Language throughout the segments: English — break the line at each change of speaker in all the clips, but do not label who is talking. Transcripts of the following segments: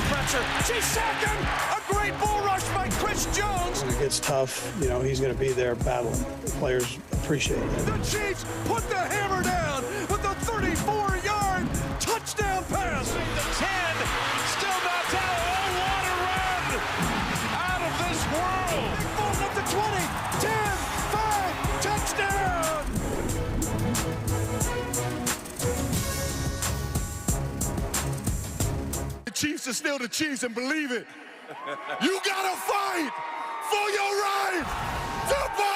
pressure. She sacked him. A great bull rush by Chris Jones.
When it gets tough, you know, he's going to be there battling. The players appreciate it.
The Chiefs put the hammer down with a 34-yard touchdown pass. The 10, still not down. Oh, what a run out of this world. Big ball up the 20, 10, 5, touchdown. The Chiefs are still the Chiefs, and believe it, you gotta fight for your right to party!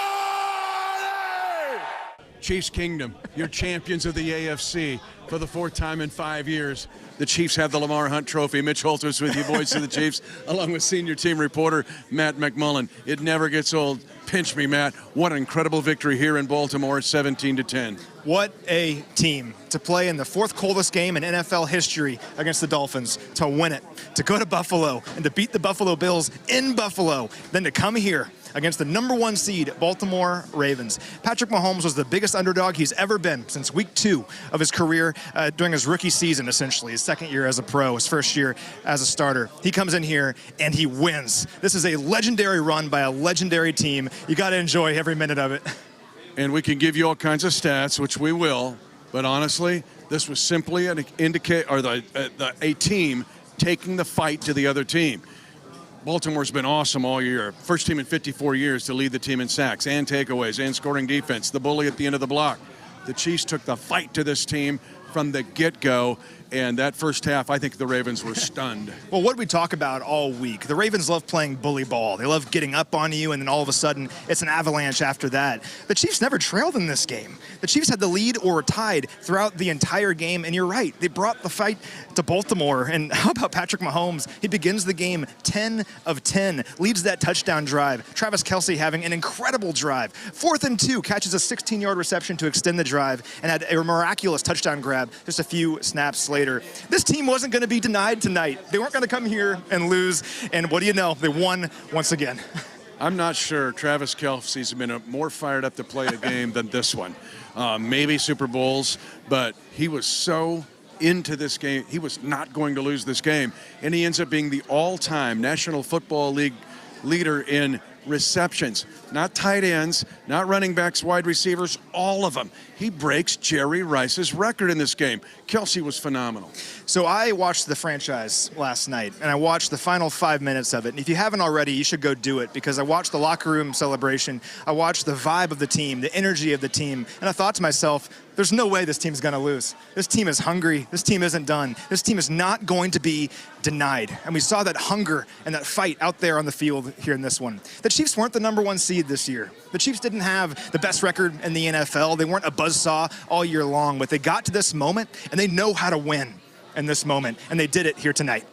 Chiefs Kingdom, you're champions of the AFC for the 4th time in 5 years. The Chiefs have the Lamar Hunt Trophy. Mitch Holthus with you, voice of the Chiefs, along with senior team reporter Matt McMullen. It never gets old. Pinch me, Matt. What an incredible victory here in Baltimore, 17-10.
What a team to play in the 4th coldest game in NFL history against the Dolphins, to win it, to go to Buffalo and to beat the Buffalo Bills in Buffalo, then to come here against the #1 seed Baltimore Ravens. Patrick Mahomes was the biggest underdog he's ever been since week 2 of his career during his rookie season, essentially, his 2nd year as a pro, his 1st year as a starter. He comes in here and he wins. This is a legendary run by a legendary team. You got to enjoy every minute of it.
And we can give you all kinds of stats, which we will, but honestly, this was simply an a team taking the fight to the other team. Baltimore's been awesome all year. First team in 54 years to lead the team in sacks and takeaways and scoring defense, the bully at the end of the block. The Chiefs took the fight to this team from the get-go, and that first half, I think the Ravens were stunned.
Well, what did we talk about all week? The Ravens love playing bully ball. They love getting up on you, and then all of a sudden, it's an avalanche after that. The Chiefs never trailed in this game. The Chiefs had the lead or were tied throughout the entire game, and you're right. They brought the fight to Baltimore. And how about Patrick Mahomes? He begins the game 10 of 10, leads that touchdown drive. Travis Kelce having an incredible drive. 4th and 2, catches a 16-yard reception to extend the drive, and had a miraculous touchdown grab just a few snaps later. This team wasn't going to be denied tonight. They weren't going to come here and lose, and what do you know? They won once again.
I'm not sure Travis Kelce's been more fired up to play a game than this one. Maybe Super Bowls, but he was so into this game. He was not going to lose this game, and he ends up being the all-time National Football League leader in receptions. Not tight ends, not running backs, wide receivers, all of them. He breaks Jerry Rice's record in this game. Kelce was phenomenal.
So I watched the franchise last night, and I watched the final 5 minutes of it. And if you haven't already, you should go do it, because I watched the locker room celebration. I watched the vibe of the team, the energy of the team, and I thought to myself, there's no way this team's going to lose. This team is hungry. This team isn't done. This team is not going to be denied. And we saw that hunger and that fight out there on the field here in this one. The Chiefs weren't the #1 seed this year. The Chiefs didn't have the best record in the NFL. They weren't a buzzsaw all year long, but they got to this moment, and they know how to win in this moment, and they did it here tonight.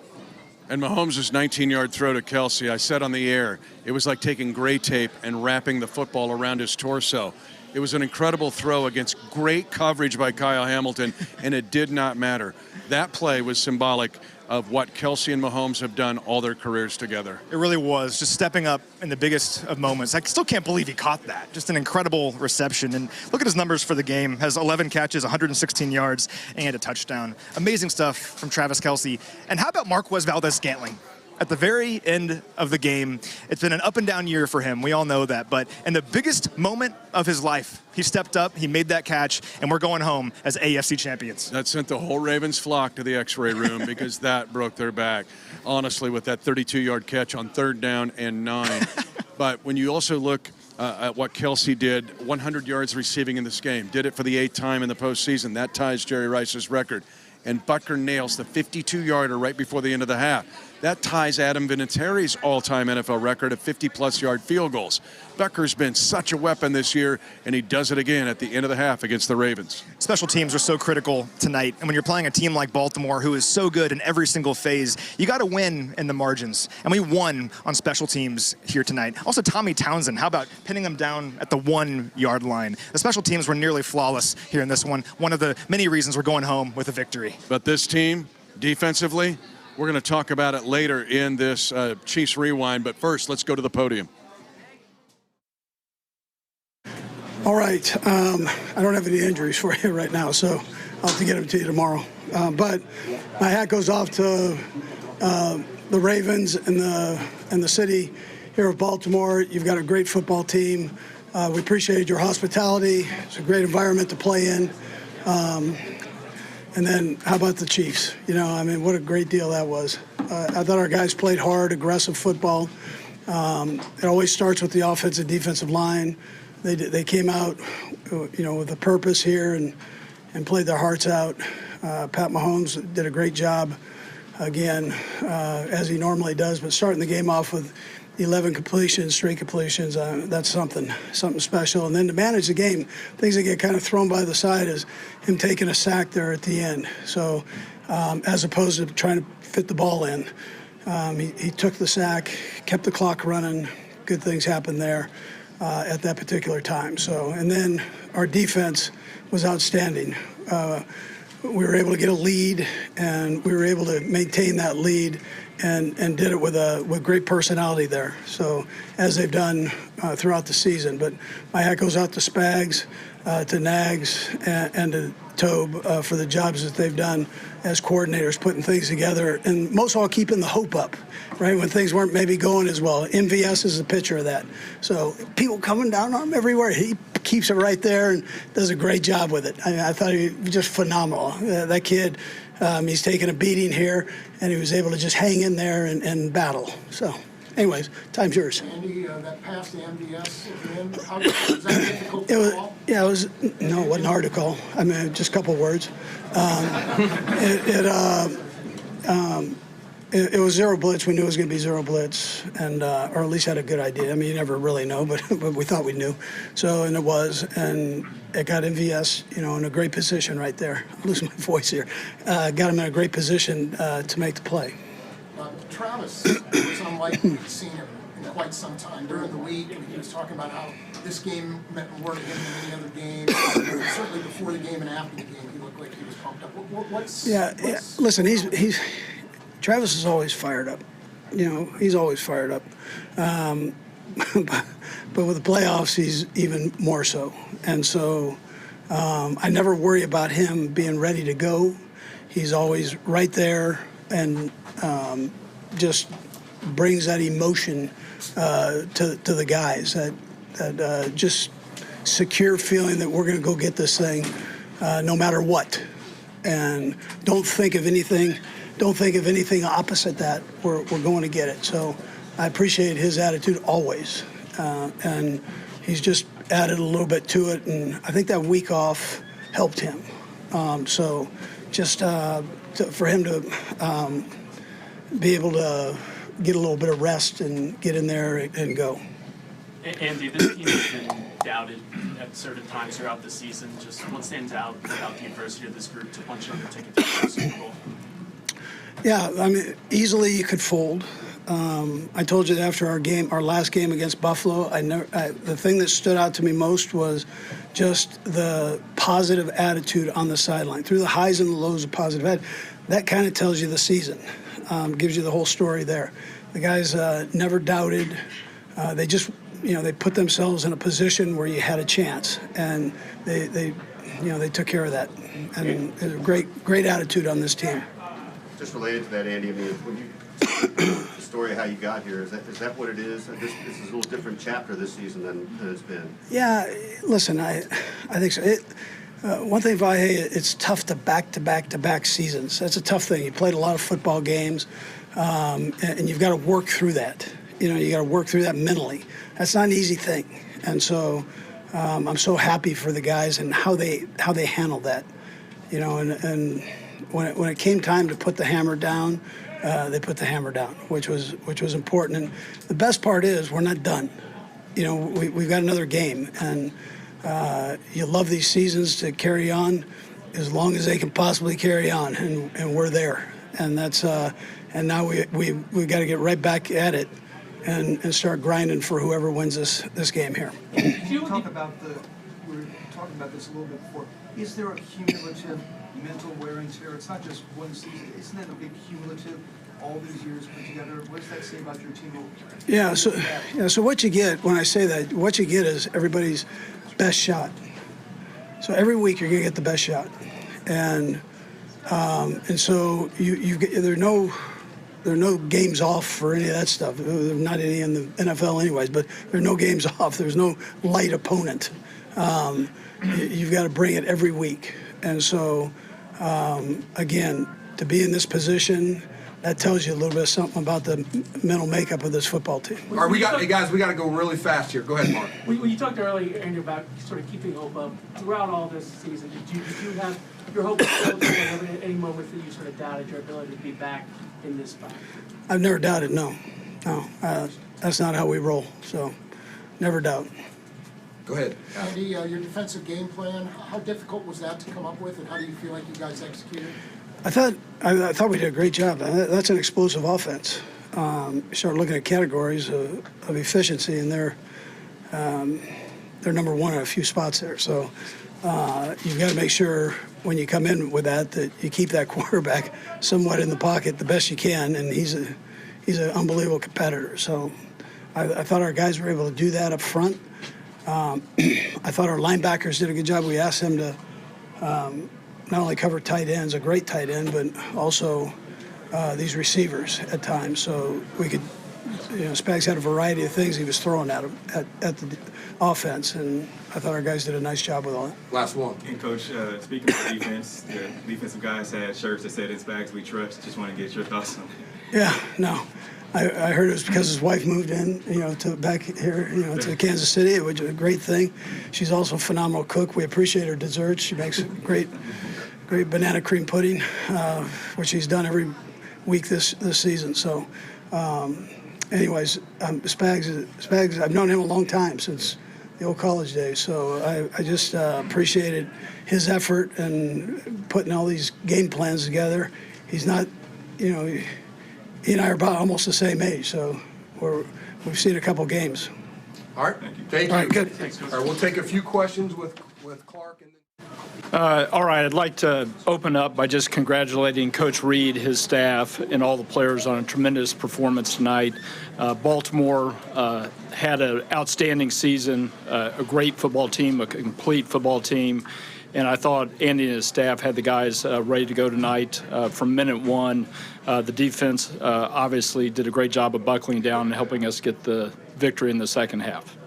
And Mahomes' 19-yard throw to Kelce, I said on the air, it was like taking gray tape and wrapping the football around his torso. It was an incredible throw against great coverage by Kyle Hamilton, and it did not matter. That play was symbolic of what Kelce and Mahomes have done all their careers together.
It really was, just stepping up in the biggest of moments. I still can't believe he caught that. Just an incredible reception. And look at his numbers for the game. Has 11 catches, 116 yards, and a touchdown. Amazing stuff from Travis Kelce. And how about Marquez Valdes-Scantling? At the very end of the game, it's been an up and down year for him. We all know that. But in the biggest moment of his life, he stepped up, he made that catch, and we're going home as AFC champions.
That sent the whole Ravens flock to the x-ray room because that broke their back, honestly, with that 32-yard catch on 3rd down and 9. But when you also look at what Kelce did, 100 yards receiving in this game, did it for the 8th time in the postseason. That ties Jerry Rice's record. And Butker nails the 52-yarder right before the end of the half. That ties Adam Vinatieri's all-time NFL record of 50-plus yard field goals. Butker's been such a weapon this year, and he does it again at the end of the half against the Ravens.
Special teams are so critical tonight, and when you're playing a team like Baltimore, who is so good in every single phase, you got to win in the margins, and we won on special teams here tonight. Also, Tommy Townsend, how about pinning him down at the 1-yard line? The special teams were nearly flawless here in this one of the many reasons we're going home with a victory.
But this team, defensively, we're going to talk about it later in this Chiefs Rewind, but first, let's go to the podium.
All right. I don't have any injuries for you right now, so I'll have to get them to you tomorrow. But my hat goes off to the Ravens and the city here of Baltimore. You've got a great football team. We appreciated your hospitality. It's a great environment to play in. And then how about the Chiefs? What a great deal that was. I thought our guys played hard, aggressive football. It always starts with the offensive defensive line. They came out, with a purpose here and played their hearts out. Pat Mahomes did a great job again, as he normally does, but starting the game off with 11 completions, straight completions, that's something special. And then to manage the game, things that get kind of thrown by the side is him taking a sack there at the end. So as opposed to trying to fit the ball in, he took the sack, kept the clock running. Good things happened there at that particular time. So, and then our defense was outstanding. We were able to get a lead, and we were able to maintain that lead and did it with great personality there. So as they've done throughout the season. But my hat goes out to Spags, to Nags, and to Tobe for the jobs that they've done as coordinators, putting things together, and most of all keeping the hope up, right, when things weren't maybe going as well. MVS is a picture of that. So people coming down on him everywhere. He keeps it right there and does a great job with it. I thought he was just phenomenal. That kid, he's taken a beating here, and he was able to just hang in there and battle. So anyways, time's yours.
Andy, that pass to MVS at the end, was that difficult to call?
Yeah, it wasn't hard to call. I mean, just a couple words. It was zero blitz. We knew it was going to be zero blitz, and or at least had a good idea. I mean, you never really know, but we thought we knew. So, and it was, and it got MVS, in a great position right there. I'm losing my voice here. Got him in a great position to make the play.
Travis was unlike we've seen him in quite some time during the week, and he was talking about how this game meant more to him than any other game. Certainly before the game and after the game, he looked like he was pumped up.
Listen, he's Travis is always fired up. He's always fired up. But with the playoffs, he's even more so. And so I never worry about him being ready to go. He's always right there and just brings that emotion to the guys, that just secure feeling that we're going to go get this thing no matter what. And don't think of anything opposite that. We're going to get it. So I appreciate his attitude always. And he's just added a little bit to it. And I think that week off helped him. So just for him to be able to get a little bit of rest and get in there and go.
Andy, this team has been doubted at certain times throughout the season. Just what stands out about the adversity of this group to punch another ticket to the Super Bowl?
Yeah, I mean, easily you could fold. I told you that after our last game against Buffalo, the thing that stood out to me most was just the positive attitude on the sideline. Through the highs and the lows of positive attitude, that kind of tells you the season, gives you the whole story there. The guys never doubted. They just, they put themselves in a position where you had a chance, and they took care of that. And it was a great attitude on this team.
Just related to that, Andy, I mean, when you the story of how you got here, is that what it is? This is a little different chapter this season than it's been.
Yeah, listen, I think so. One thing, Vahe, it's tough to back seasons. That's a tough thing. You played a lot of football games, and you've got to work through that. You got to work through that mentally. That's not an easy thing. And so I'm so happy for the guys and how they handled that. And when it came time to put the hammer down, they put the hammer down, which was important. And the best part is we're not done. We've got another game, and you love these seasons to carry on as long as they can possibly carry on, and we're there. And that's and now we've got to get right back at it and start grinding for whoever wins this game here.
We were talking about this a little bit before. Is there a cumulative mental wear and tear? It's not just one season. Isn't that a big cumulative? All these years put together. What does that say about your team?
So what you get when I say that, what you get is everybody's best shot. So every week you're gonna get the best shot, and so you get no games off for any of that stuff. There's not any in the NFL anyways, but there's no games off. There's no light opponent. You've got to bring it every week. And so, again, to be in this position, that tells you a little bit something about the mental makeup of this football team.
All right, hey guys, we got to go really fast here. Go ahead, Mark.
When you talked earlier, Andrew, about sort of keeping hope up throughout all this season, did you have your hope still at any moment that you sort of doubted your ability to be back in this spot?
I've never doubted, no. That's not how we roll, so never doubt.
Go ahead.
Andy, your defensive game plan, how difficult was that to come up with, and how do you feel like you guys executed?
I thought we did a great job. That's an explosive offense. You start looking at categories of efficiency, and they're number one in a few spots there. So you've got to make sure when you come in with that you keep that quarterback somewhat in the pocket the best you can, and he's an unbelievable competitor. So I thought our guys were able to do that up front. I thought our linebackers did a good job. We asked them to not only cover tight ends, a great tight end, but also these receivers at times. So we could, Spags had a variety of things he was throwing at them at the offense, and I thought our guys did a nice job with all that.
Last one.
And Coach, speaking of defense, the defensive guys had shirts that said "In Spags We Trust." Just want to get your thoughts on it.
Yeah, no. I heard it was because his wife moved in, to back here, to Kansas City, which is a great thing. She's also a phenomenal cook. We appreciate her desserts. She makes great banana cream pudding, which she's done every week this season. So, anyways, Spags, I've known him a long time, since the old college days. So I just appreciated his effort and putting all these game plans together. He's not, he and I are about almost the same age, so we've seen a couple games.
All right, thank you.
All right, good.
Thanks, Coach.
All right, we'll take a few questions with Clark. And
All right, I'd like to open up by just congratulating Coach Reed, his staff, and all the players on a tremendous performance tonight. Baltimore had an outstanding season, a great football team, a complete football team. And I thought Andy and his staff had the guys ready to go tonight from minute one. The defense obviously did a great job of buckling down and helping us get the victory in the second half.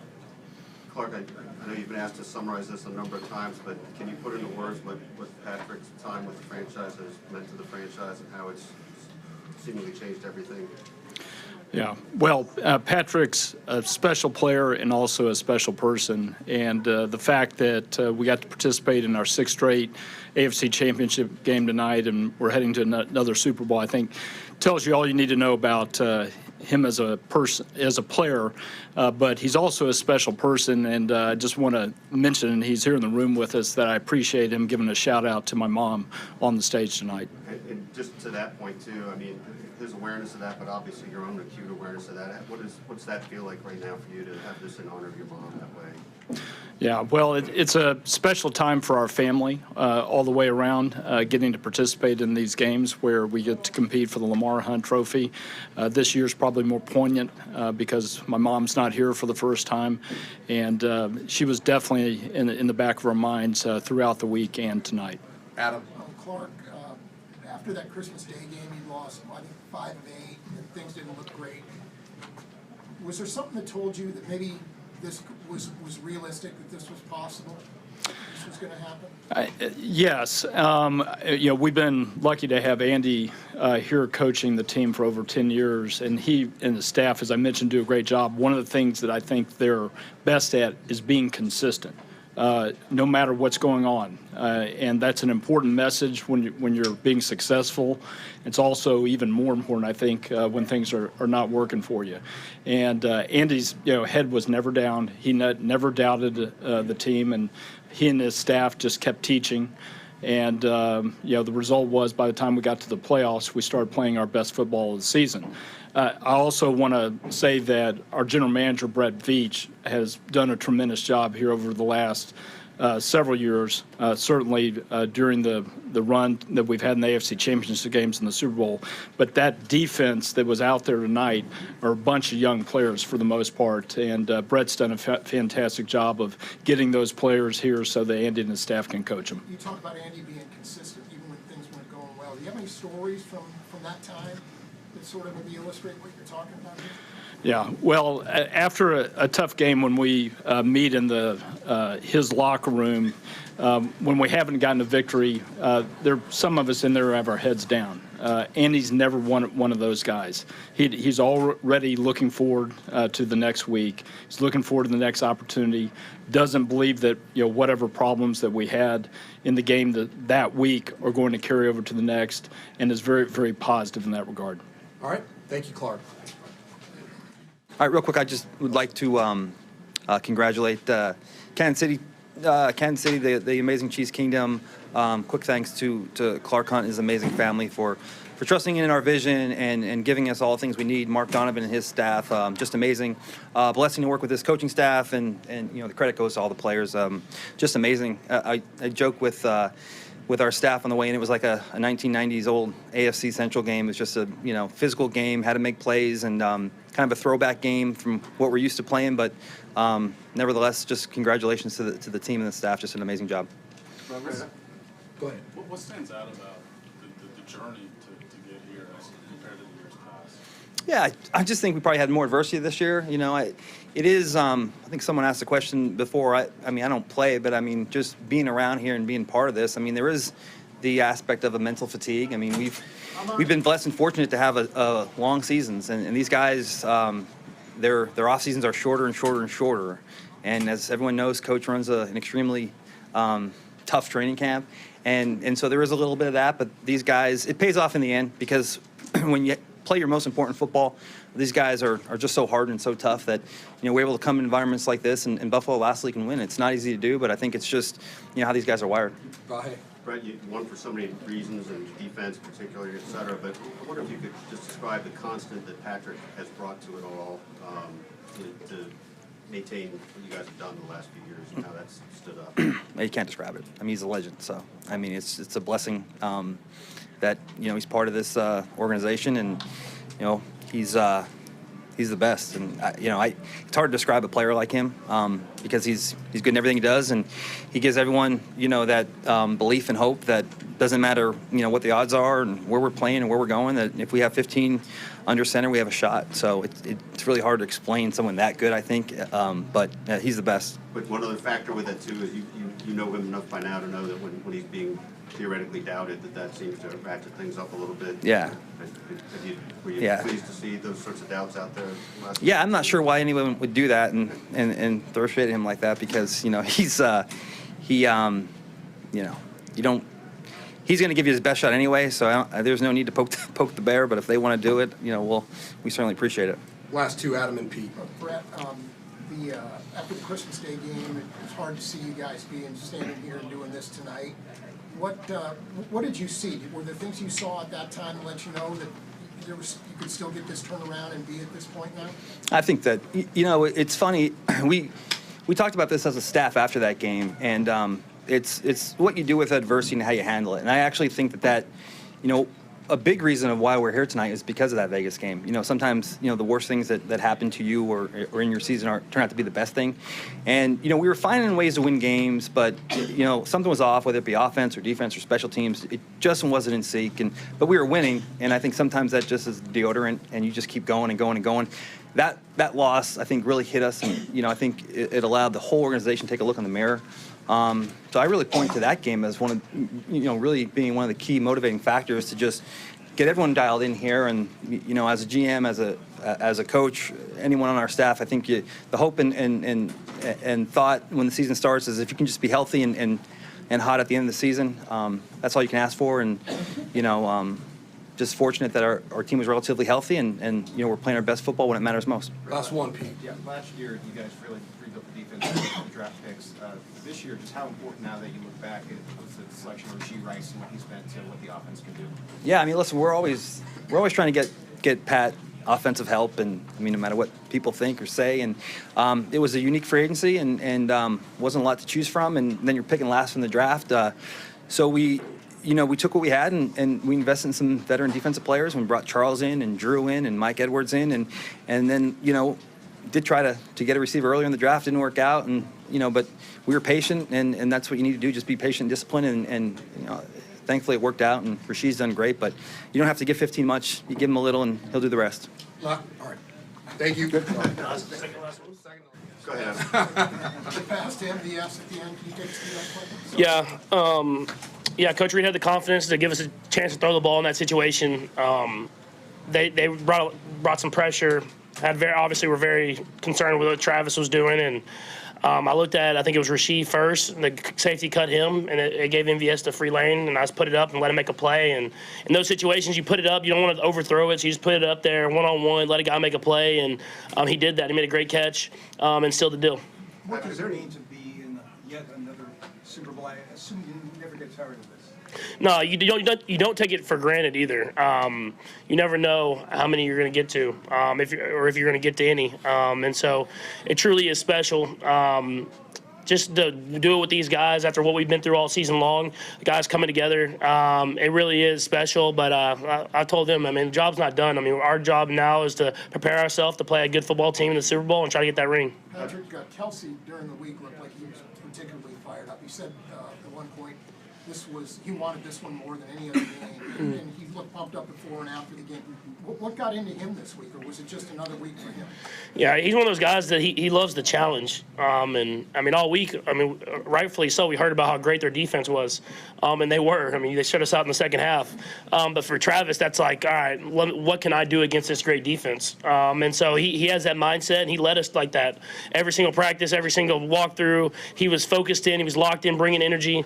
Clark, I know you've been asked to summarize this a number of times, but can you put into words what Patrick's time with the franchise has meant to the franchise and how it's seemingly changed everything?
Yeah, well, Patrick's a special player and also a special person, and the fact that we got to participate in our sixth straight AFC Championship game tonight, and we're heading to another Super Bowl, I think tells you all you need to know about him as a person, as a player, but he's also a special person, and I just want to mention, and he's here in the room with us, that I appreciate him giving a shout out to my mom on the stage tonight.
And just to that point too, I mean, there's awareness of that, but obviously your own acute awareness of that. What's that feel like right now for you to have this in honor of your mom that way?
Yeah, well, it's a special time for our family all the way around, getting to participate in these games where we get to compete for the Lamar Hunt Trophy. This year's probably more poignant because my mom's not here for the first time, and she was definitely in the back of our minds throughout the week and tonight.
Adam.
Clark, after that Christmas Day game, you lost, I think, 5 of 8, and things didn't look great. Was there something that told you that maybe this was realistic, that this was possible, this was going to happen?
Yes. We've been lucky to have Andy here coaching the team for over 10 years, and he and the staff, as I mentioned, do a great job. One of the things that I think they're best at is being consistent. No matter what's going on. And that's an important message when you're being successful. It's also even more important, I think, when things are not working for you. And Andy's head was never down. He never doubted the team, and he and his staff just kept teaching. And, the result was by the time we got to the playoffs, we started playing our best football of the season. I also want to say that our general manager, Brett Veach, has done a tremendous job here over the last several years, certainly during the run that we've had in the AFC Championship games and the Super Bowl. But that defense that was out there tonight are a bunch of young players for the most part, and Brett's done a fantastic job of getting those players here so that Andy and his staff can coach them.
You talk about Andy being consistent even when things weren't going well. Do you have any stories from that time that sort of maybe illustrate what you're talking about here?
Yeah, well, after a tough game when we meet in his locker room, when we haven't gotten a victory, some of us in there have our heads down. Andy's never one of those guys. He's already looking forward to the next week. He's looking forward to the next opportunity. Doesn't believe that whatever problems that we had in the game that week are going to carry over to the next, and is very, very positive in that regard.
All right. Thank you, Clark.
All right, real quick, I just would like to congratulate Kansas City, the amazing Chiefs Kingdom. Quick thanks to Clark Hunt and his amazing family for trusting in our vision and giving us all the things we need. Mark Donovan and his staff, just amazing. Blessing to work with his coaching staff, and the credit goes to all the players. Just amazing. I joke with our staff on the way in. It was like a 1990s old AFC Central game. It was just a physical game, had to make plays, and kind of a throwback game from what we're used to playing. But nevertheless, just congratulations to the team and the staff. Just an amazing job.
Go ahead.
What stands out about the journey to get here as compared to the years past?
Yeah, I just think we probably had more adversity this year. It is. I think someone asked a question before. I mean, I don't play, but I mean, just being around here and being part of this. I mean, there is the aspect of a mental fatigue. I mean, we've been blessed and fortunate to have a long seasons, and these guys, their off seasons are shorter and shorter and shorter. And as everyone knows, Coach runs an extremely tough training camp, and so there is a little bit of that. But these guys, it pays off in the end, because when you play your most important football, these guys are just so hard and so tough that we're able to come in environments like this, and Buffalo last week and win. It's not easy to do, but I think it's just how these guys are wired.
Brett, you won for so many reasons, and defense particularly, et cetera, but I wonder if you could just describe the constant that Patrick has brought to it all to maintain what you guys have done the last few years and how that's stood up.
You can't describe it. I mean, he's a legend. So, I mean, it's a blessing that he's part of this organization, and he's the best. And it's hard to describe a player like him because he's good in everything he does, and he gives everyone that belief and hope that doesn't matter what the odds are and where we're playing and where we're going. That if we have 15 under center, we have a shot. So it's really hard to explain someone that good, I think. But he's the best.
But one other factor with that too is you know him enough by now to know that when he's being theoretically doubted, that seems to ratchet things up a little bit.
Yeah.
Were you pleased to see those sorts of doubts out there?
Yeah, I'm not sure why anyone would do that and throw shade at him like that, because he's he's going to give you his best shot anyway. So there's no need to poke the bear. But if they want to do it, we certainly appreciate it.
Last two, Adam and Pete.
Brett, after the Christmas Day game, it was hard to see you guys standing here and doing this tonight. What did you see? Were there things you saw at that time to let you know that you could still get this turned around and be at this point now? I
think that it's funny. We talked about this as a staff after that game, and it's what you do with adversity and how you handle it. And I actually think that a big reason of why we're here tonight is because of that Vegas game. Sometimes the worst things that happen to you or in your season turn out to be the best thing. And we were finding ways to win games, but something was off, whether it be offense or defense or special teams. It just wasn't in sync. But we were winning, and I think sometimes that just is deodorant, and you just keep going and going and going. That loss, I think, really hit us, and I think it allowed the whole organization to take a look in the mirror. So I really point to that game as one of, really being one of the key motivating factors to just get everyone dialed in here. And, as a GM, as a coach, anyone on our staff, I think the hope and thought when the season starts is if you can just be healthy and hot at the end of the season, that's all you can ask for. And, just fortunate that our team was relatively healthy and we're playing our best football when it matters most.
Last one, Pete.
Yeah, last year you guys really freed up the defense with the draft picks. This year, just how important now that you look back at the selection of Rasheed Rice and what he's meant to what the offense can do?
Yeah, I mean, listen, we're always trying to get Pat offensive help, and I mean, no matter what people think or say, and it was a unique free agency and wasn't a lot to choose from, and then you're picking last from the draft. So we took what we had and we invested in some veteran defensive players. We brought Charles in and Drew in and Mike Edwards in, and then did try to get a receiver earlier in the draft. Didn't work out, and but we were patient, and that's what you need to do. Just be patient, disciplined, and thankfully it worked out, and Rasheed's done great. But you don't have to give 15 much. You give him a little, and he'll do the rest.
All right. Thank you.
Go ahead.
Past MVS at the end, can you take us through that play?
Yeah, Coach Reed had the confidence to give us a chance to throw the ball in that situation. They brought some pressure. Obviously were very concerned with what Travis was doing, and I looked at, I think it was Rasheed first. The safety cut him, and it gave MVS the free lane, and I just put it up and let him make a play. And in those situations, you put it up, you don't want to overthrow it, so you just put it up there one-on-one, let a guy make a play, and he did that. He made a great catch and sealed the deal.
What does it mean to be in yet another Super Bowl? I assume you never get tired of this.
No, you don't take it for granted either. You never know how many you're going to get to, if you're going to get to any. And so it truly is special. Just to do it with these guys after what we've been through all season long, the guys coming together, it really is special. But I told them, the job's not done. Our job now is to prepare ourselves to play a good football team in the Super Bowl and try to get that ring.
Patrick, Kelsey during the week looked like he was particularly fired up. He said at one point he wanted this one more than any other game, and he looked pumped up before and after the game. What got into him this week, or was it just another week for him?
Yeah, he's one of those guys that he loves the challenge. And all week, rightfully so, we heard about how great their defense was. And they were. They shut us out in the second half. But for Travis, that's like, all right, what can I do against this great defense? And so he has that mindset, and he led us like that. Every single practice, every single walkthrough, he was focused in, he was locked in, bringing energy.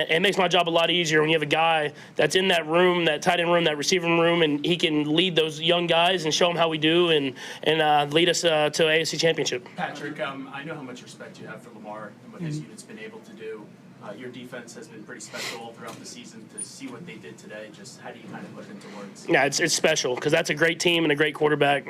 It makes my job a lot easier when you have a guy that's in that room, that tight end room, that receiving room, and he can lead those young guys and show them how we do and lead us to AFC Championship.
Patrick, I know how much respect you have for Lamar and what his unit's been able to do. Your defense has been pretty special all throughout the season. To see what they did today, just how do you kind of put it into words?
Yeah, it's special because that's a great team and a great quarterback.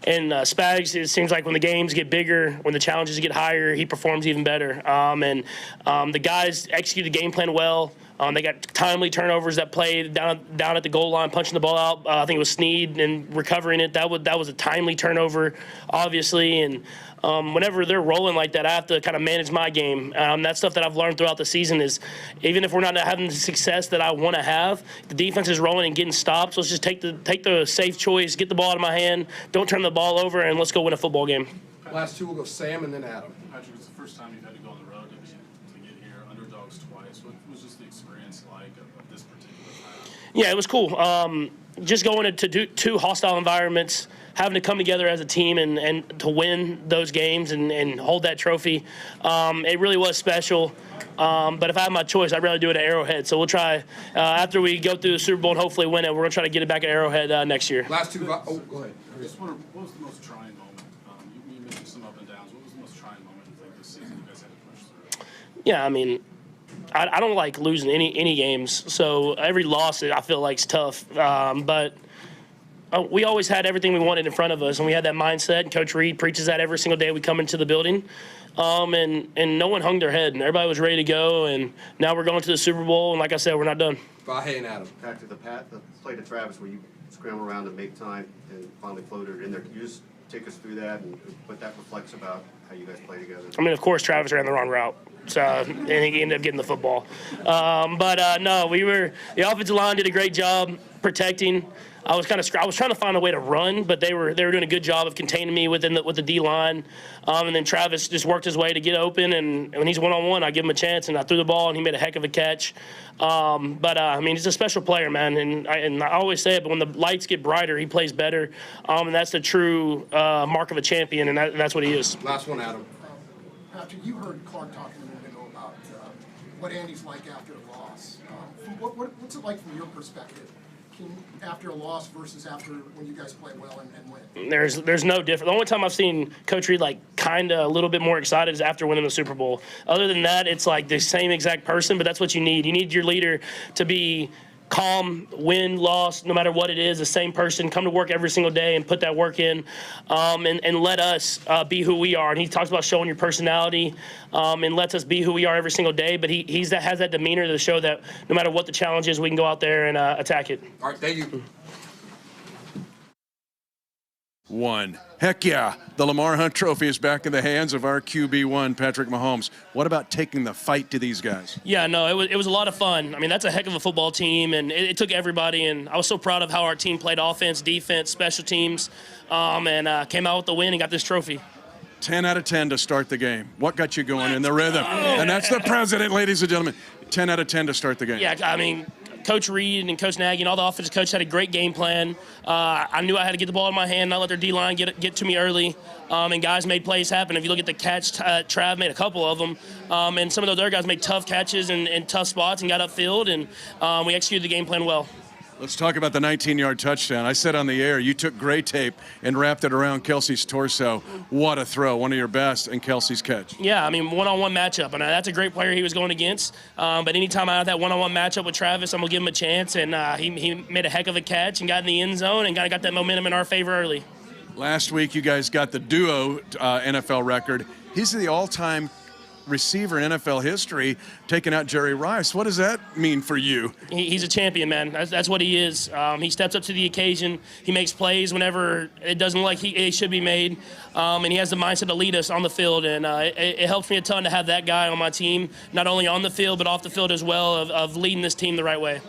And Spags, it seems like when the games get bigger, when the challenges get higher, he performs even better. The guys execute the game plan well. They got timely turnovers that played down at the goal line, punching the ball out. I think it was Snead and recovering it. That was a timely turnover, obviously. And whenever they're rolling like that, I have to kind of manage my game. That's stuff that I've learned throughout the season is even if we're not having the success that I want to have, the defense is rolling and getting stops. Let's just take the safe choice, get the ball out of my hand, don't turn the ball over, and let's go win a football game.
Last two will go Sam and then Adam.
Patrick, it's the first time you've had to go on the road to get here, underdogs twice. What was just the experience like of this particular time?
Yeah, it was cool. Just going into two hostile environments, having to come together as a team and to win those games and hold that trophy, it really was special. But if I had my choice, I'd rather do it at Arrowhead. So we'll try, after we go through the Super Bowl and hopefully win it, we're going to try to get it back at Arrowhead next year.
Last two, go ahead.
Just wonder, what was the most trying moment? You mentioned some up and downs. What was the most trying moment you think this season you guys had to push through?
Yeah, I don't like losing any games. So every loss, I feel like, is tough. But we always had everything we wanted in front of us, and we had that mindset. Coach Reed preaches that every single day we come into the building. And no one hung their head, and everybody was ready to go. And now we're going to the Super Bowl, and like I said, we're not done.
Vahe and Adam.
Back to the play to Travis where you scramble around and make time and finally floated it in there. Can you just take us through that and what that reflects about how you guys play together?
Of course, Travis ran the wrong route, and he ended up getting the football. No, the offensive line did a great job protecting. I was trying to find a way to run, but they were doing a good job of containing me with the D line. And then Travis just worked his way to get open, and when he's one-on-one, I give him a chance, and I threw the ball, and he made a heck of a catch. He's a special player, man, and I always say it, but when the lights get brighter, he plays better, and that's the true mark of a champion, and that's what he is.
Last one, Adam.
Patrick, you heard Clark talking a minute ago about what Andy's like after a loss. What's it like from your perspective? After a loss versus after when you guys play well and win?
There's no difference. The only time I've seen Coach Reed kind of a little bit more excited is after winning the Super Bowl. Other than that, it's like the same exact person, but that's what you need. You need your leader to be calm, win, loss, no matter what it is, the same person, come to work every single day and put that work in, and let us be who we are. And he talks about showing your personality and lets us be who we are every single day, but he has that demeanor to show that no matter what the challenge is, we can go out there and attack it.
All right, thank you.
1. Heck yeah, the Lamar Hunt Trophy is back in the hands of our QB1, Patrick Mahomes. What about taking the fight to these guys?
Yeah, no, it was a lot of fun. I mean, that's a heck of a football team, and it took everybody, and I was so proud of how our team played offense, defense, special teams, and came out with the win and got this trophy.
10 out of 10 to start the game. What got you going in the rhythm? And that's the president, ladies and gentlemen. 10 out of 10 to start the game.
Yeah, I mean, Coach Reed and Coach Nagy and all the offensive coaches had a great game plan. I knew I had to get the ball in my hand, not let their D-line get to me early, and guys made plays happen. If you look at the catch, Trav made a couple of them, and some of those other guys made tough catches and tough spots and got upfield, and we executed the game plan well.
Let's talk about the 19-yard touchdown. I said on the air, you took gray tape and wrapped it around Kelsey's torso. What a throw, one of your best, and Kelsey's catch.
Yeah, I mean, one-on-one matchup, and that's a great player he was going against. But anytime I have that one-on-one matchup with Travis, I'm going to give him a chance, and he made a heck of a catch and got in the end zone and got that momentum in our favor early.
Last week, you guys got the duo NFL record. He's the all-time receiver in NFL history, taking out Jerry Rice. What does that mean for you?
He's a champion, man. That's what he is. He steps up to the occasion. He makes plays whenever it doesn't look like it should be made, and he has the mindset to lead us on the field. And it helps me a ton to have that guy on my team, not only on the field but off the field as well, of leading this team the right way.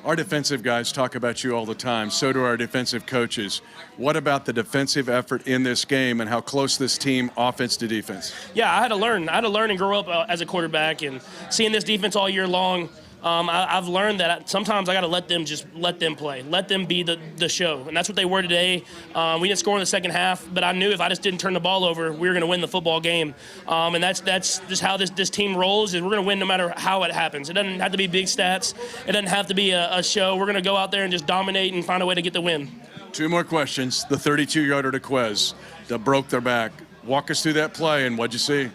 Our defensive guys talk about you all the time. So do our defensive coaches. What about the defensive effort in this game and how close this team, offense to defense?
Yeah, I had to learn and grow up as a quarterback, and seeing this defense all year long, I've learned that sometimes I got to let them play, let them be the show, and that's what they were today. We didn't score in the second half, but I knew if I just didn't turn the ball over, we were going to win the football game, and that's just how this team rolls. Is we're going to win no matter how it happens. It doesn't have to be big stats. It doesn't have to be a show. We're going to go out there and just dominate and find a way to get the win.
2 more questions. The 32-yarder to Quez that broke their back. Walk us through that play, and what'd you see?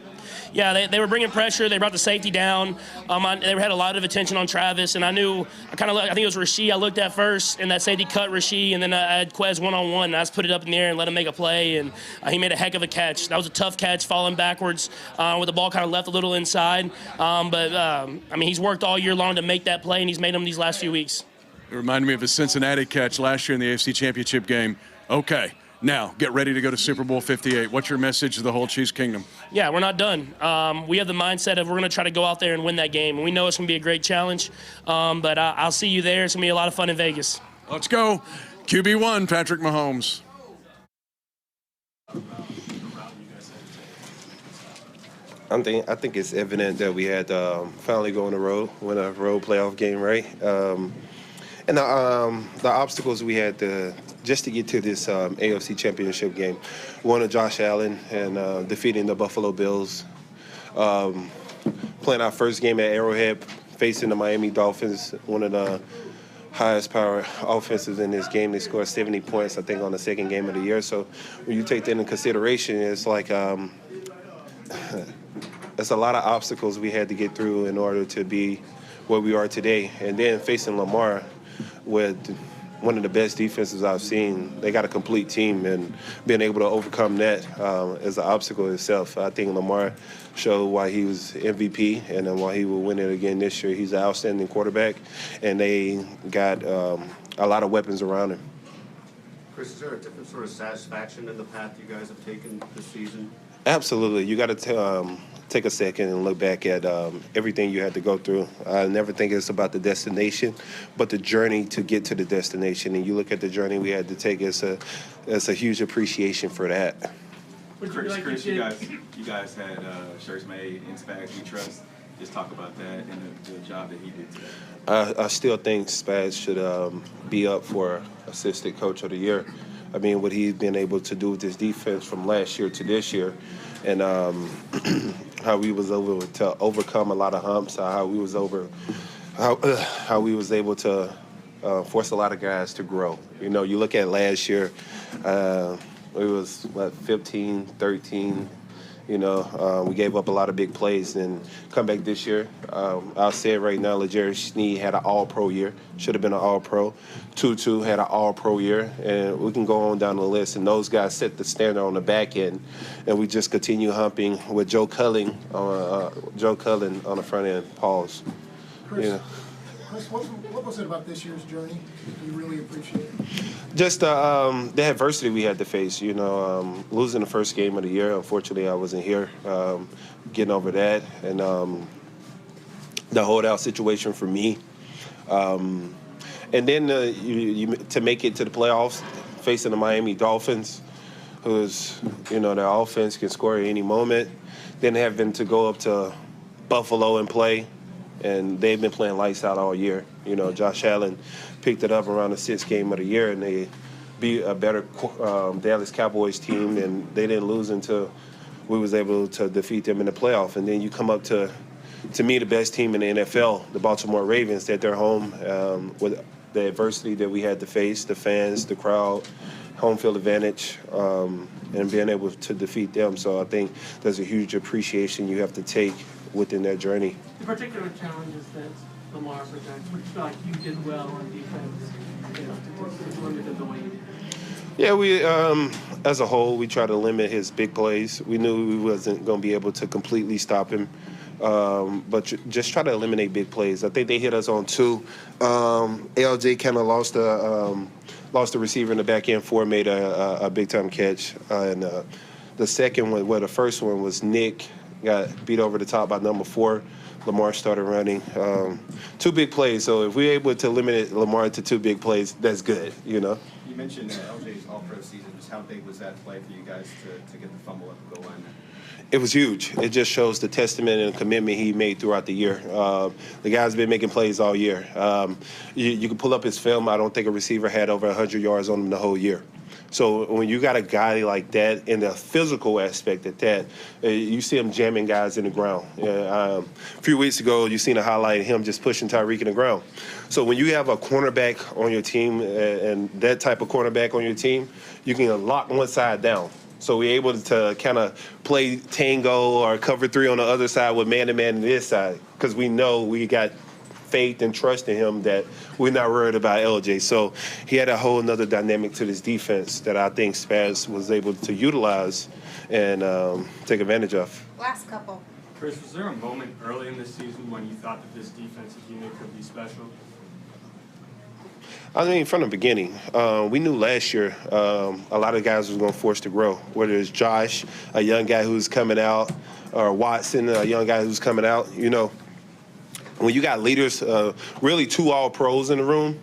Yeah, they were bringing pressure. They brought the safety down. They had a lot of attention on Travis, and I think it was Rasheed I looked at first, and that safety cut Rasheed, and then I had Quez one-on-one, and I just put it up in the air and let him make a play, and he made a heck of a catch. That was a tough catch, falling backwards, with the ball kind of left a little inside. I mean, he's worked all year long to make that play, and he's made them these last few weeks.
It reminded me of a Cincinnati catch last year in the AFC Championship game. Okay. Now, get ready to go to Super Bowl 58. What's your message to the whole Chiefs Kingdom?
Yeah, we're not done. We have the mindset of we're going to try to go out there and win that game. And we know it's going to be a great challenge, but I'll see you there. It's going to be a lot of fun in Vegas.
Let's go. QB1, Patrick Mahomes.
I think it's evident that we had finally go on the road, win a road playoff game, right? And the obstacles we had just to get to this AFC Championship game, one of Josh Allen and defeating the Buffalo Bills, playing our first game at Arrowhead, facing the Miami Dolphins, one of the highest power offenses in this game. They scored 70 points, I think, on the second game of the year. So when you take that into consideration, it's like it's a lot of obstacles we had to get through in order to be where we are today. And then facing Lamar with one of the best defenses I've seen. They got a complete team, and being able to overcome that is an obstacle itself. I think Lamar showed why he was MVP and then why he will win it again this year. He's an outstanding quarterback, and they got a lot of weapons around him.
Chris, is there a different sort of satisfaction in the path you guys have taken this season?
Absolutely. You got to take a second and look back at everything you had to go through. I never think it's about the destination, but the journey to get to the destination. And you look at the journey we had to take, it's a huge appreciation for that.
Chris, you guys had shirts made in Spags We Trust. Just talk about that and the job that he did today.
I still think Spags should be up for Assistant Coach of the Year. I mean, what he's been able to do with this defense from last year to this year, and how we was able to overcome a lot of humps, how we was able to force a lot of guys to grow. You know, you look at last year, it was 15, 13. You know, we gave up a lot of big plays, and come back this year. I'll say it right now, L'Jarius Sneed had an all-pro year. Should have been an all-pro. Tutu had an all-pro year, and we can go on down the list. And those guys set the standard on the back end, and we just continue humping with Joe Cullen on the front end. Pause.
Chris,
you know.
Chris, what was it about this year's journey that you really appreciated?
Just the adversity we had to face. Losing the first game of the year. Unfortunately, I wasn't here. Getting over that, and the holdout situation for me. And then to make it to the playoffs, facing the Miami Dolphins, who's, their offense can score at any moment. Then having to go up to Buffalo and play, and they've been playing lights out all year. Josh Allen picked it up around the 6th game of the year, and they beat a better Dallas Cowboys team, and they didn't lose until we was able to defeat them in the playoff. And then you come up to me, the best team in the NFL, the Baltimore Ravens, at their home with the adversity that we had to face, the fans, the crowd, home field advantage, and being able to defeat them. So I think there's a huge appreciation you have to take within that journey.
The particular challenges that Lamar presents, which feel like you did well on defense, to limit the way you did.
Yeah, we as a whole, we try to limit his big plays. We knew we wasn't going to be able to completely stop him, but just try to eliminate big plays. I think they hit us on 2. LJ kind of lost the receiver in the back end. 4 made a big time catch, and the second one, the first one was Nick got beat over the top by number 4. Lamar started running. 2 big plays. So if we're able to limit Lamar to 2 big plays, that's good.
You mentioned LJ's All-Pro season. Just how big was that play for you guys to get the fumble at the goal line?
It was huge. It just shows the testament and commitment he made throughout the year. The guy's been making plays all year. You can pull up his film. I don't think a receiver had over 100 yards on him the whole year. So when you got a guy like that, in the physical aspect of that, you see him jamming guys in the ground. A few weeks ago, you seen a highlight of him just pushing Tyreek in the ground. So when you have a cornerback on your team and that type of cornerback on your team, you can lock one side down. So we're able to kind of play tango or cover 3 on the other side with man-to-man on this side, because we know we got faith and trust in him that we're not worried about LJ. So he had a whole nother dynamic to this defense that I think Spaz was able to utilize and take advantage of.
Last couple.
Chris, was there a moment early in this season when you thought that this defensive unit could be special?
I mean, from the beginning, we knew last year a lot of guys was going to force to grow, whether it's Josh, a young guy who's coming out, or Watson, a young guy who's coming out. When you got leaders, really 2 all-pros in the room,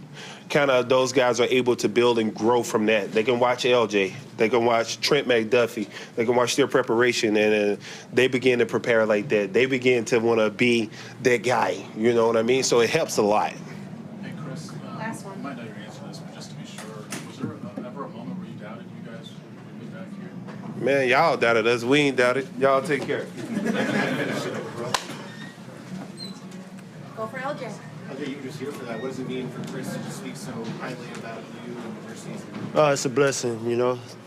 kind of those guys are able to build and grow from that. They can watch LJ. They can watch Trent McDuffie. They can watch their preparation, and they begin to prepare like that. They begin to want to be that guy, you know what I mean? So it helps a lot.
Hey, Chris,
Last one.
you might know your answer to this, but just to be sure, was there ever a moment where you doubted you guys would be back here?
Man, y'all doubted us. We ain't doubted. Y'all take care.
Go for LJ.
LJ, you were just here for that. What does it mean for Chris to just speak so highly about you and your season?
Oh, it's a blessing,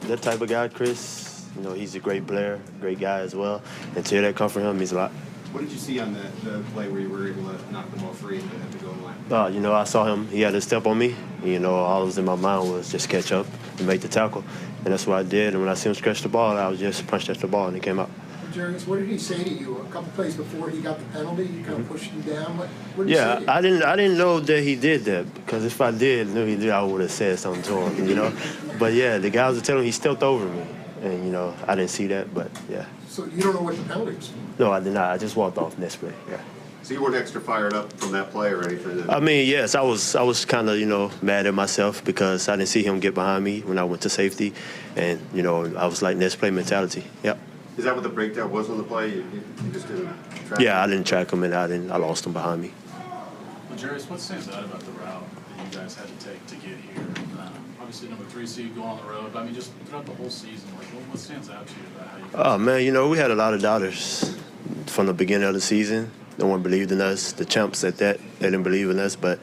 that type of guy, Chris. He's a great player, great guy as well. And to hear that come from him means a lot.
What did you see on the play where you were able to knock the ball free at the goal line?
I saw him. He had a step on me. All that was in my mind was just catch up and make the tackle. And that's what I did. And when I see him stretch the ball, I was just punched at the ball, and it came out.
Jarius, what did he say to you? A couple plays before he got the penalty, you kind of pushed him down. What did he say to you?
I didn't know that he did that, because if I knew he did, I would have said something to him, But yeah, the guys were telling me he stepped over me, and I didn't see that, but yeah.
So you don't know what the penalty was?
No, I did not. I just walked off next play. Yeah.
So you weren't extra fired up from that play or anything?
I mean, yes, I was kind of mad at myself because I didn't see him get behind me when I went to safety, and I was like next play mentality. Yep.
Is that what the breakdown was on the play? You just didn't track
I didn't track him, and I lost him behind me.
Well, Jarius, what stands out about the route that you guys had to take to get here? Obviously, number 3 seed going on the road, but I mean, just throughout the whole season, what stands out to you about how you guys?
Oh man, we had a lot of doubters from the beginning of the season. No one believed in us. The champs at that, they didn't believe in us, but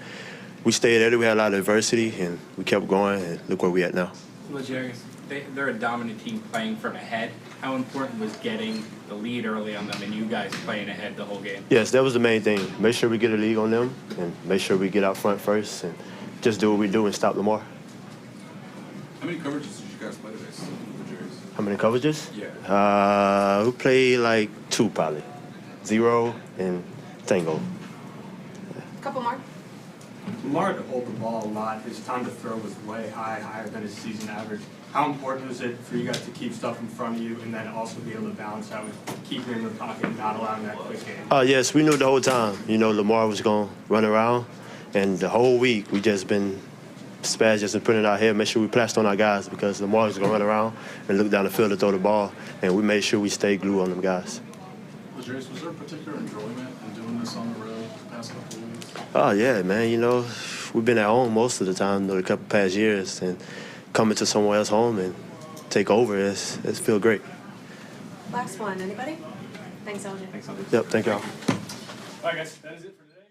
we stayed at it. We had a lot of adversity, and we kept going, and look where we at now.
Well, Jarius, they're a dominant team playing from ahead. How important was getting the lead early on them and you guys playing ahead the whole game?
Yes, that was the main thing. Make sure we get a lead on them and make sure we get out front first and just do what we do and stop Lamar.
How many coverages did you guys play today, Jarius?
How many coverages?
Yeah.
We played like 2 probably. 0 and Tango.
Couple more.
Lamar had to hold the ball a lot. His time to throw was way higher than his season average. How important was it for you guys to keep stuff in front of you and then also be able to balance out with keeping in the pocket and not allowing that quick game?
Yes, we knew the whole time, Lamar was going to run around. And the whole week, we just been Spaz just been putting it out here, make sure we pressed on our guys because Lamar was going to run around and look down the field to throw the ball. And we made sure we stayed glued on them guys.
Legarius, was there particular enjoyment in doing this on the road the past couple of weeks?
Oh, yeah, man. We've been at home most of the time, the couple past years. And coming to somewhere else home and take over, it's feel great.
Last one, anybody? Thanks, LJ. Thanks, LJ.
Yep, thank y'all.
All right, guys, that is it for today.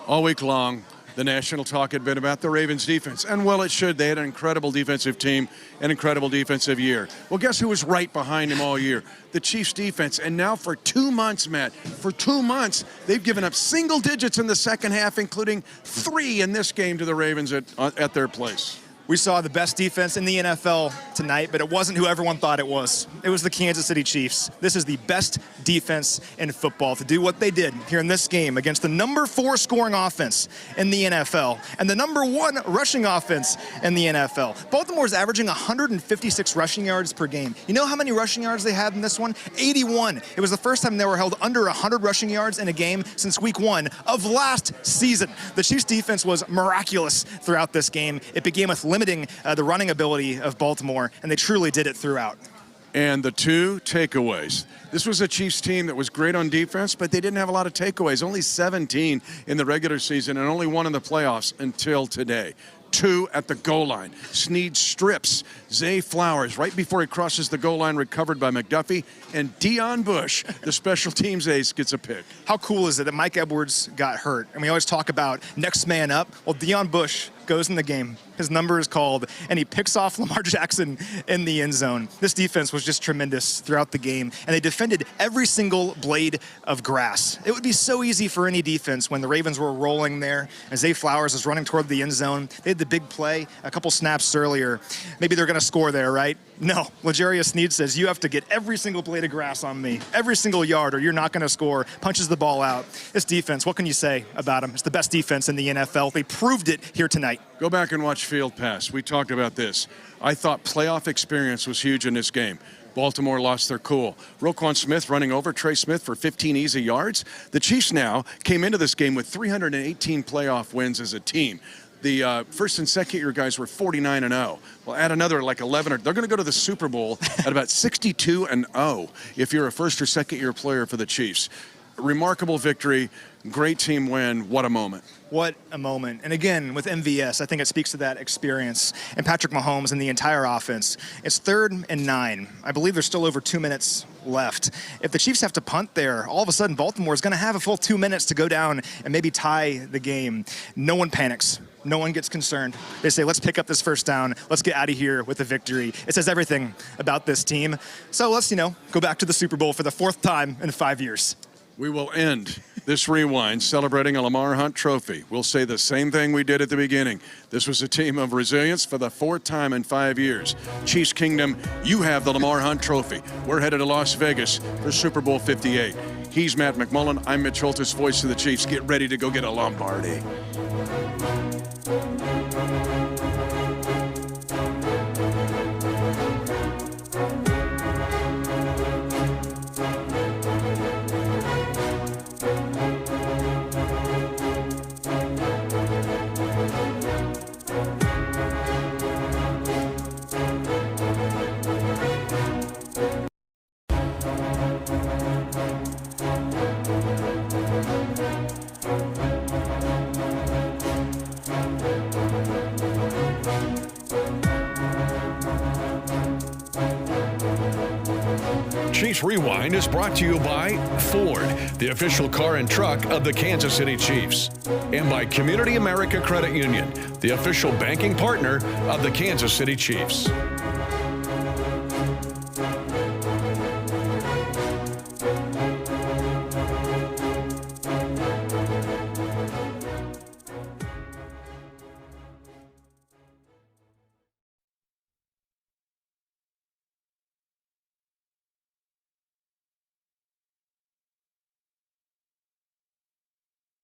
All week long, the national talk had been about the Ravens defense. And well, it should. They had an incredible defensive team, an incredible defensive year. Well, guess who was right behind them all year? The Chiefs defense. And now for 2 months, Matt, for 2 months, they've given up single digits in the second half, including 3 in this game to the Ravens at their place.
We saw the best defense in the NFL tonight, but it wasn't who everyone thought it was. It was the Kansas City Chiefs. This is the best defense in football to do what they did here in this game against the number 4 scoring offense in the NFL and the number 1 rushing offense in the NFL. Baltimore's averaging 156 rushing yards per game. You know how many rushing yards they had in this one? 81. It was the first time they were held under 100 rushing yards in a game since week 1 of last season. The Chiefs defense was miraculous throughout this game. It began with limiting the running ability of Baltimore, and they truly did it throughout.
And the 2 takeaways. This was a Chiefs team that was great on defense, but they didn't have a lot of takeaways. Only 17 in the regular season and only 1 in the playoffs until today. 2 at the goal line. Snead strips Zay Flowers right before he crosses the goal line, recovered by McDuffie. And Deion Bush, the special teams ace, gets a pick.
How cool is it that Mike Edwards got hurt? And we always talk about next man up. Well, Deion Bush goes in the game. His number is called, and he picks off Lamar Jackson in the end zone. This defense was just tremendous throughout the game, and they defended every single blade of grass. It would be so easy for any defense when the Ravens were rolling there, and Zay Flowers was running toward the end zone. They had the big play a couple snaps earlier. Maybe they're going to score there, right? No. Legarius Snead says, you have to get every single blade of grass on me, every single yard, or you're not going to score. Punches the ball out. This defense, what can you say about them? It's the best defense in the NFL. They proved it here tonight.
Go back and watch Field Pass. We talked about this. I thought playoff experience was huge in this game. Baltimore lost their cool. Roquan Smith running over Trey Smith for 15 easy yards. The Chiefs now came into this game with 318 playoff wins as a team. The first and second year guys were 49-0. Well, add another like 11. They're going to go to the Super Bowl at about 62-0 if you're a first or second year player for the Chiefs. Remarkable victory. Great team win. What a moment.
What a moment. And again, with MVS, I think it speaks to that experience. And Patrick Mahomes and the entire offense. It's 3rd and 9. I believe there's still over 2 minutes left. If the Chiefs have to punt there, all of a sudden Baltimore is going to have a full 2 minutes to go down and maybe tie the game. No one panics. No one gets concerned. They say, let's pick up this first down. Let's get out of here with a victory. It says everything about this team. So let's, go back to the Super Bowl for the 4th time in 5 years.
We will end this rewind celebrating a Lamar Hunt trophy. We'll say the same thing we did at the beginning. This was a team of resilience for the 4th time in 5 years. Chiefs Kingdom, you have the Lamar Hunt trophy. We're headed to Las Vegas for Super Bowl 58. He's Matt McMullen. I'm Mitch Holthus, voice of the Chiefs. Get ready to go get a Lombardi.
Chiefs Rewind is brought to you by Ford, the official car and truck of the Kansas City Chiefs, and by CommunityAmerica Credit Union, the official banking partner of the Kansas City Chiefs.